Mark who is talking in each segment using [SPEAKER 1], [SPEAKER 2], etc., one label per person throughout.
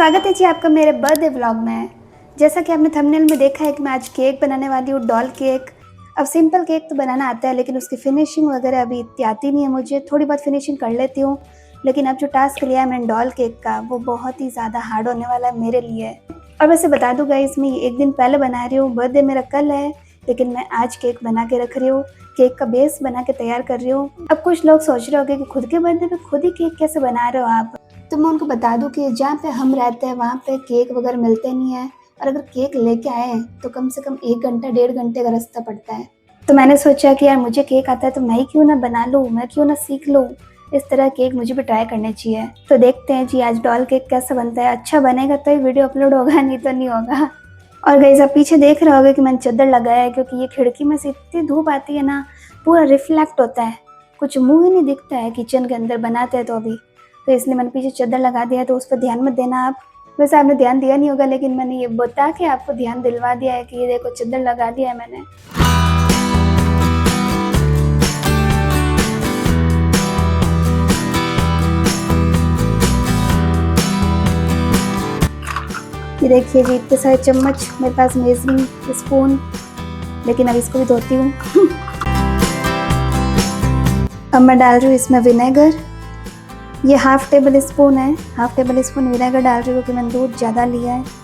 [SPEAKER 1] स्वागत है जी आपका मेरे बर्थडे व्लॉग में। जैसा कि आपने थंबनेल में देखा है कि मैं आज केक बनाने वाली हूँ, डॉल केक। अब सिंपल केक तो बनाना आता है, लेकिन उसकी फिनिशिंग वगैरह अभी इतनी आती नहीं है मुझे। थोड़ी बहुत फिनिशिंग कर लेती हूँ, लेकिन अब जो टास्क लिया है मैंने डॉल केक का, वो बहुत ही ज़्यादा हार्ड होने वाला है मेरे लिए। और वैसे बता दूँ गाइस, मैं एक दिन पहले बना रही हूँ, बर्थडे मेरा कल है, लेकिन मैं आज केक बना के रख रही हूँ। केक का बेस बना के तैयार कर रही हूँ। अब कुछ लोग सोच रहे होंगे कि खुद के बर्थडे पे खुद ही केक कैसे बना रहे हो आप। तो मैं उनको बता दूं कि जहाँ पे हम रहते हैं वहाँ पे केक वगैरह मिलते नहीं है, और अगर केक लेके आए तो कम से कम 1 घंटा 1.5 घंटे का रास्ता पड़ता है। तो मैंने सोचा कि यार मुझे केक आता है तो मैं क्यों ना बना लूँ, मैं क्यों ना सीख लूँ। इस तरह केक मुझे भी ट्राई करने चाहिए। तो देखते हैं जी आज डॉल केक कैसा बनता है। अच्छा बनेगा तो ही वीडियो अपलोड होगा, नहीं तो नहीं होगा। और गाइस आप पीछे देख रहे होगे कि मैंने चादर लगाया है, क्योंकि ये खिड़की में से इतनी धूप आती है ना, पूरा रिफ्लेक्ट होता है, कुछ मुंह ही नहीं दिखता है किचन के अंदर बनाते हैं तो अभी। तो इसलिए मैंने पीछे चादर लगा दिया है, तो उस पर ध्यान मत देना आप। वैसे आपने ध्यान दिया नहीं होगा, लेकिन मैंने ये बता के आपको ध्यान दिलवा दिया है कि ये देखो चादर लगा दिया है मैंने। ये देखिए जी इतने सारे चम्मच मेरे पास, मेजरिंग स्पून, लेकिन अब इसको भी धोती हूँ। अब मैं डाल रही हूँ इसमें विनेगर। ये हाफ टेबल स्पून है, हाफ टेबल स्पून विनेगर डाल रही हूँ क्योंकि मैंने दूध ज़्यादा लिया है।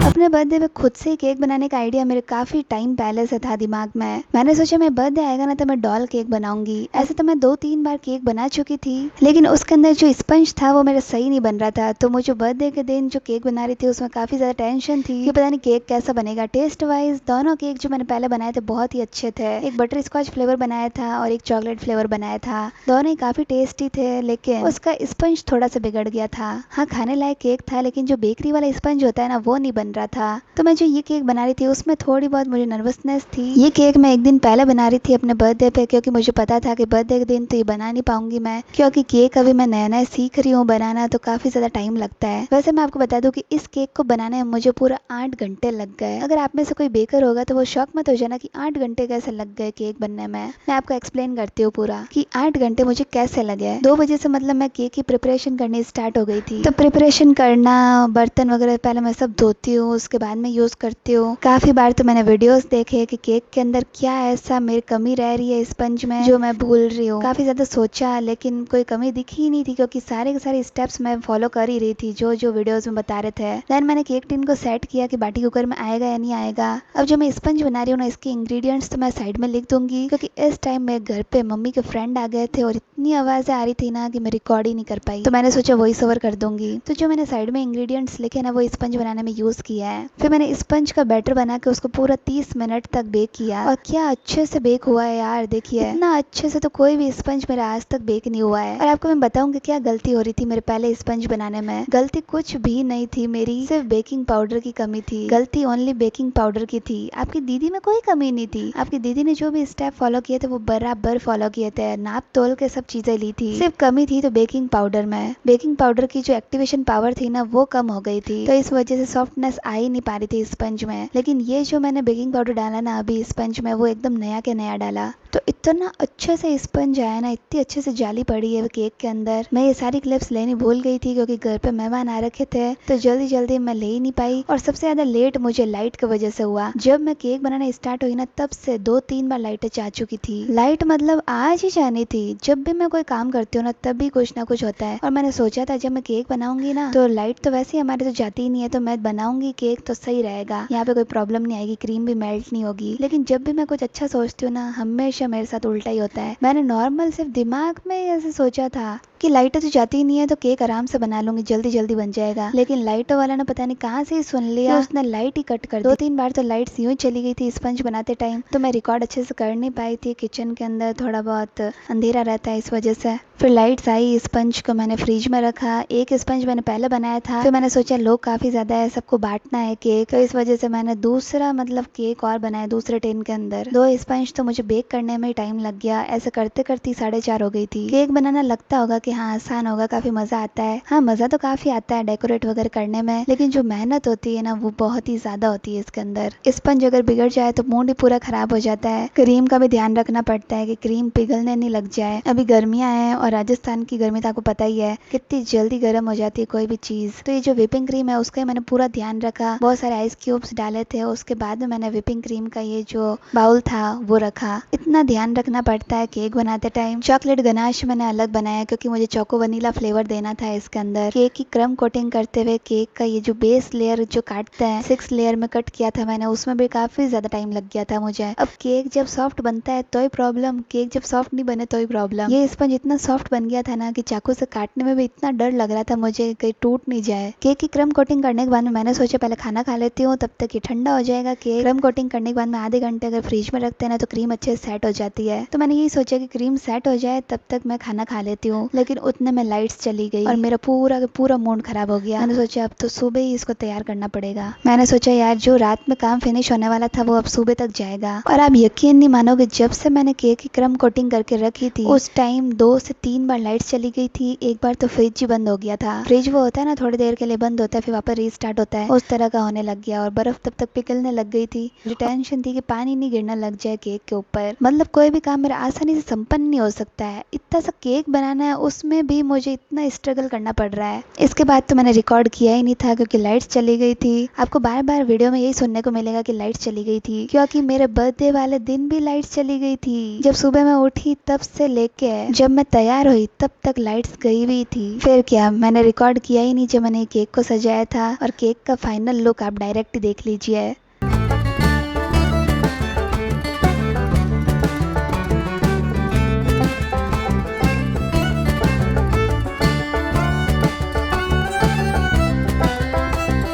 [SPEAKER 1] अपने बर्थडे पे खुद से केक बनाने का आइडिया मेरे काफ़ी टाइम पहले से था दिमाग में। मैंने सोचा मैं बर्थडे आएगा ना तो मैं डॉल केक बनाऊंगी। ऐसे तो मैं 2-3 बार केक बना चुकी थी, लेकिन उसके अंदर जो स्पंज था वो मेरा सही नहीं बन रहा था। तो मुझे बर्थडे के दिन जो केक बना रही थी उसमें काफ़ी ज़्यादा टेंशन थी कि पता नहीं केक कैसा बनेगा। टेस्ट वाइज दोनों केक जो मैंने पहले बनाए थे बहुत ही अच्छे थे। एक बटर स्कॉच फ्लेवर बनाया था और एक चॉकलेट फ्लेवर बनाया था। दोनों ही काफ़ी टेस्टी थे, लेकिन उसका स्पंज थोड़ा सा बिगड़ गया था। हाँ, खाने लायक केक था, लेकिन जो बेकरी वाला स्पंज होता है ना वो नहीं बन रहा था। तो मैं जो ये केक बना रही थी उसमें थोड़ी बहुत मुझे नर्वसनेस थी। ये केक मैं एक दिन पहले बना रही थी अपने बर्थडे पे, क्योंकि मुझे पता था कि बर्थडे के दिन तो ये बना नहीं पाऊंगी मैं, क्योंकि केक अभी मैं नया नया सीख रही हूँ बनाना, तो काफी ज्यादा टाइम लगता है। वैसे मैं आपको बता दूं कि इस केक को बनाने में मुझे पूरा 8 घंटे लग गए। अगर आप में से कोई बेकर होगा तो वो शौक मत हो जाना कि 8 घंटे कैसे लग गए केक बनने में। मैं आपको एक्सप्लेन करती हूँ पूरा कि 8 घंटे मुझे कैसे लगे। 2 बजे से मतलब मैं केक की प्रिपरेशन करनी स्टार्ट हो गई थी। तो प्रिपरेशन करना, बर्तन वगैरह पहले मैं सब धोती हूँ, उसके बाद में यूज करती हूँ। काफी बार तो मैंने वीडियोस देखे कि केक के अंदर क्या ऐसा मेरी कमी रह रही है स्पंज में जो मैं भूल रही हूँ। काफी ज्यादा सोचा, लेकिन कोई कमी दिखी ही नहीं थी, क्योंकि सारे के सारे स्टेप्स मैं फॉलो कर ही रही थी जो जो वीडियोस में बता रहे थे। देन मैंने केक टिन को सेट किया कि बाटी कुकर में आएगा या नहीं आएगा। अब जो मैं स्पंज बना रही हूँ ना, इसके इंग्रेडिएंट्स तो मैं साइड में लिख दूंगी, क्योंकि इस टाइम मेरे घर पे मम्मी के फ्रेंड आ गए थे और इतनी आवाजें आ रही थी ना कि मैं रिकॉर्ड ही नहीं कर पाई। तो मैंने सोचा वॉइस ओवर कर दूंगी। तो जो मैंने साइड में इंग्रेडिएंट्स लिखे ना वो स्पंज बनाने में यूज किया है। फिर मैंने स्पंज का बैटर बना के उसको पूरा 30 मिनट तक बेक किया, और क्या अच्छे से बेक हुआ है यार। देखिए इतना अच्छे से तो कोई भी स्पंज मेरा आज तक बेक नहीं हुआ है। और आपको मैं बताऊं कि क्या गलती हो रही थी मेरे पहले स्पंज बनाने में। गलती कुछ भी नहीं थी मेरी, सिर्फ बेकिंग पाउडर की कमी थी। गलती ओनली बेकिंग पाउडर की थी। आपकी दीदी में कोई कमी नहीं थी। आपकी दीदी ने जो भी स्टेप फॉलो किए थे वो बराबर फॉलो किए थे, नाप तोल के सब चीजें ली थी। सिर्फ कमी थी तो बेकिंग पाउडर में। बेकिंग पाउडर की जो एक्टिवेशन पावर थी ना वो कम हो गई थी, तो इस वजह से सॉफ्टनेस आ ही नहीं पा रही थी स्पंज में। लेकिन ये जो मैंने बेकिंग पाउडर डाला ना अभी स्पंज में, वो एकदम नया के नया डाला, तो इतना अच्छे से स्पंज आया ना, इतनी अच्छे से जाली पड़ी है केक के अंदर। मैं ये सारी क्लिप्स लेनी भूल गई थी, क्योंकि घर पे मेहमान आ रखे थे, तो जल्दी जल्दी मैं ले ही नहीं पाई। और सबसे ज्यादा लेट मुझे लाइट की वजह से हुआ। जब मैं केक बनाना स्टार्ट हुई ना, तब से 2-3 बार लाइटें जा चुकी थी। लाइट मतलब आज ही जानी थी। जब भी मैं कोई काम करती हूँ ना, तब भी कुछ ना कुछ होता है। और मैंने सोचा था जब मैं केक बनाऊंगी ना, तो लाइट तो वैसे ही हमारे तो जाती ही नहीं है, तो मैं बनाऊंगी केक तो सही रहेगा, यहाँ पे कोई प्रॉब्लम नहीं आएगी, क्रीम भी मेल्ट नहीं होगी। लेकिन जब भी मैं कुछ अच्छा सोचती हूँ ना, हमेशा मेरे साथ उल्टा ही होता है। मैंने नॉर्मल सिर्फ दिमाग में ऐसे सोचा था कि लाइटें तो जाती ही नहीं है, तो केक आराम से बना लूंगी, जल्दी जल्दी बन जाएगा। लेकिन लाइटों वाला ने पता नहीं कहाँ से ही सुन लिया, उसने लाइट ही कट कर दी। 2-3 बार तो लाइट यूं ही चली गई थी स्पंज बनाते टाइम, तो मैं रिकॉर्ड अच्छे से कर नहीं पाई थी। किचन के अंदर थोड़ा बहुत अंधेरा रहता है, इस वजह से। फिर लाइट्स आई, स्पंज को मैंने फ्रिज में रखा। एक स्पंज मैंने पहले बनाया था, फिर मैंने सोचा लोग काफी ज्यादा है, सबको बांटना है केक, तो इस वजह से मैंने दूसरा मतलब केक और बनाया दूसरे टिन के अंदर। 2 स्पंज तो मुझे बेक करने बनाने में टाइम लग गया। ऐसे करते करते 4:30 हो गई थी। केक बनाना लगता होगा कि हाँ आसान होगा, काफी मजा आता है। हाँ मजा तो काफी आता है डेकोरेट वगैरह करने में, लेकिन जो मेहनत होती है ना वो बहुत ही ज्यादा होती है इसके अंदर। स्पंज अगर बिगड़ जाए तो मूड ही पूरा खराब हो जाता है। क्रीम का भी ध्यान रखना पड़ता है कि क्रीम पिघलने नहीं लग जाए। अभी गर्मियां हैं और राजस्थान की गर्मी तो आपको पता ही है कितनी जल्दी गर्म हो जाती है कोई भी चीज। तो ये जो व्हिपिंग क्रीम है उसका मैंने पूरा ध्यान रखा, बहुत सारे आइस क्यूब्स डाले थे। उसके बाद में मैंने व्हिपिंग क्रीम का ये जो बाउल था वो रखा। इतना ध्यान रखना पड़ता है केक बनाते टाइम। चॉकलेट गनाश मैंने अलग बनाया क्योंकि मुझे चोको वनीला फ्लेवर देना था इसके अंदर। केक की क्रम कोटिंग करते हुए केक का ये जो बेस लेयर जो काटते हैं 6 लेयर में कट किया था मैंने, उसमें भी काफी ज्यादा टाइम लग गया था मुझे। अब केक जब सॉफ्ट बनता है तो ही प्रॉब्लम, केक जब सॉफ्ट नहीं बने तो ही प्रॉब्लम। ये स्पंज इतना सॉफ्ट बन गया था ना कि चाकू से काटने में भी इतना डर लग रहा था मुझे कहीं टूट नहीं जाए। केक की क्रम कोटिंग करने के बाद में मैंने सोचा पहले खाना खा लेती हूँ, तब तक ये ठंडा हो जाएगा केक। क्रम कोटिंग करने के बाद में आधे घंटे अगर फ्रिज में रखते हैं ना तो क्रीम अच्छे से सेट हो जाती है। तो मैंने यही सोचा कि क्रीम सेट हो जाए तब तक मैं खाना खा लेती हूँ, लेकिन उतने में लाइट्स चली गई और मेरा पूरा मूड खराब हो गया। मैंने सोचा अब तो सुबह ही इसको तैयार करना पड़ेगा। मैंने सोचा यार जो रात में काम फिनिश होने वाला था वो अब सुबह तक जाएगा। और आप यकीन नहीं मानोगे, जब से मैंने केक की क्रम कोटिंग करके रखी थी उस टाइम 2 से 3 बार लाइट्स चली गई थी। एक बार तो फ्रिज ही बंद हो गया था। फ्रिज वो होता है ना थोड़ी देर के लिए बंद होता है फिर वापस रीस्टार्ट होता है, उस तरह का होने लग गया। और बर्फ तब तक पिघलने लग गई थी। मुझे टेंशन थी कि पानी नहीं गिरना लग जाए केक के ऊपर। मतलब कोई भी काम मेरा आसानी से संपन्न नहीं हो सकता है। इतना सा केक बनाना है उसमें भी मुझे इतना स्ट्रगल करना पड़ रहा है। इसके बाद तो मैंने रिकॉर्ड किया ही नहीं था क्योंकि लाइट्स चली गई थी। आपको बार बार वीडियो में यही सुनने को मिलेगा कि लाइट्स चली गई थी, क्योंकि मेरे बर्थडे वाले दिन भी लाइट्स चली गई थी। जब सुबह मैं उठी तब से लेके जब मैं तैयार हुई तब तक लाइट्स गई हुई थी। फिर क्या, मैंने रिकॉर्ड किया ही नहीं जब मैंने केक को सजाया था। और केक का फाइनल लुक आप डायरेक्ट देख लीजिए।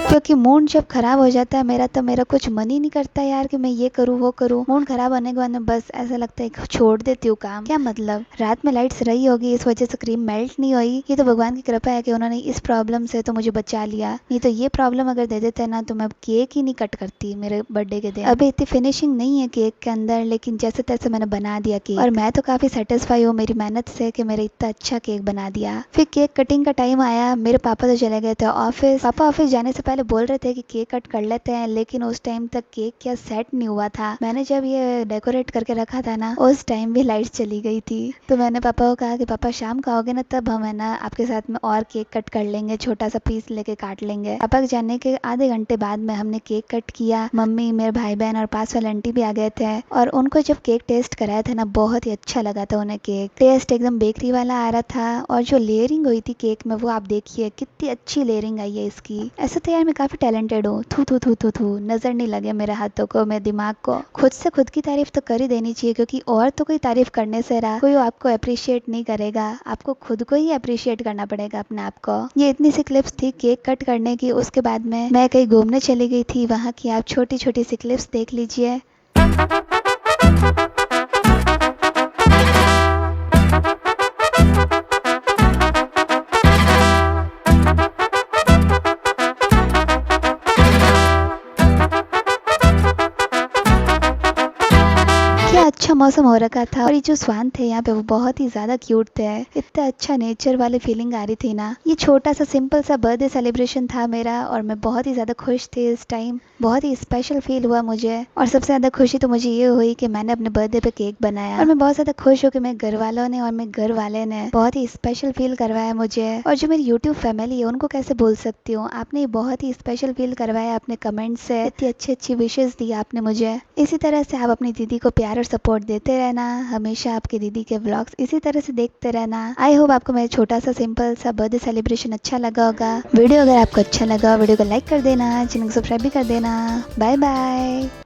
[SPEAKER 1] क्योंकि मूड जब खराब हो जाता है मेरा, तो मेरा कुछ मन ही नहीं करता यार कि मैं ये करूँ वो करूँ। मूड खराब होने के बाद में बस ऐसा लगता है कि छोड़ देती हूँ काम। क्या मतलब, रात में लाइट्स रही होगी इस वजह से क्रीम मेल्ट नहीं हुई। ये तो भगवान की कृपा है कि उन्होंने इस प्रॉब्लम से तो मुझे बचा लिया, नहीं तो ये प्रॉब्लम अगर दे देते ना तो मैं केक ही नहीं कट करती मेरे बर्थडे के दिन। अभी इतनी फिनिशिंग नहीं है केक के अंदर, लेकिन जैसे तैसे मैंने बना दिया केक। और मैं तो काफी सेटिस्फाई हूँ मेरी मेहनत से कि मेरा इतना अच्छा केक बना दिया। फिर केक कटिंग का टाइम आया। मेरे पापा तो चले गए थे ऑफिस। पापा ऑफिस जाने से पहले बोल रहे थे कि केक कट कर लेते हैं, लेकिन उस टाइम तक केक क्या सेट नहीं हुआ था। मैंने जब ये डेकोरेट करके रखा था ना उस टाइम भी लाइट चली गई थी। तो मैंने पापा को कहा कि पापा शाम को आओगे ना तब हम है ना आपके साथ में और केक कट कर लेंगे, छोटा सा पीस लेके काट लेंगे। पापा के जाने के आधे घंटे बाद में हमने केक कट किया। मम्मी, मेरे भाई बहन और पास वाले आंटी भी आ गए थे। और उनको जब केक टेस्ट कराया था ना बहुत ही अच्छा लगा था उन्हें। केक टेस्ट एकदम बेकरी वाला आ रहा था। और जो लेयरिंग हुई थी केक में वो आप देखिए कितनी अच्छी लेयरिंग आई है इसकी। ऐसे तो यार मैं काफी टैलेंटेड हूँ। थू थू थू थू थू, नजर नहीं लगे मेरे हाथों को, मेरे दिमाग को। खुद से खुद की तारीफ तो कर ही देनी चाहिए, क्योंकि और तो कोई तारीफ करने से रहा कोई आपको अप्रिशिएट नहीं करेगा। आपको खुद को ही अप्रिशिएट करना पड़ेगा अपने आप को। ये इतनी सी क्लिप्स थी केक कट करने की। उसके बाद में मैं कहीं घूमने चली गई थी, वहाँ की आप छोटी छोटी सी क्लिप्स देख लीजिए। क्या अच्छा मौसम हो रखा था। और ये जो स्वान थे यहाँ पे वो बहुत ही ज्यादा क्यूट थे। इतना अच्छा नेचर वाली फीलिंग आ रही थी ना। ये छोटा सा सिंपल सा बर्थडे सेलिब्रेशन था मेरा और मैं बहुत ही ज्यादा खुश थी इस टाइम। बहुत ही स्पेशल फील हुआ मुझे। और सबसे ज्यादा खुशी तो मुझे ये हुई कि मैंने अपने बर्थडे पे केक बनाया। और मैं बहुत ज्यादा खुश हूँ कि मेरे घर वालों ने और मेरे घर वाले ने बहुत ही स्पेशल फील करवाया मुझे। और जो मेरी यूट्यूब फैमिली है उनको कैसे भूल सकती हूँ। आपने बहुत ही स्पेशल फील करवाया अपने कमेंट से। इतनी अच्छी अच्छी विशेष दी आपने मुझे। इसी तरह से आप अपनी दीदी को प्यार और सपोर्ट देते रहना। हमेशा आपके दीदी के व्लॉग्स इसी तरह से देखते रहना। आई होप आपको मेरा छोटा सा सिंपल सा बर्थडे सेलिब्रेशन अच्छा लगा होगा। वीडियो अगर आपको अच्छा लगा वीडियो को लाइक कर देना, चैनल को सब्सक्राइब भी कर देना। Bye bye.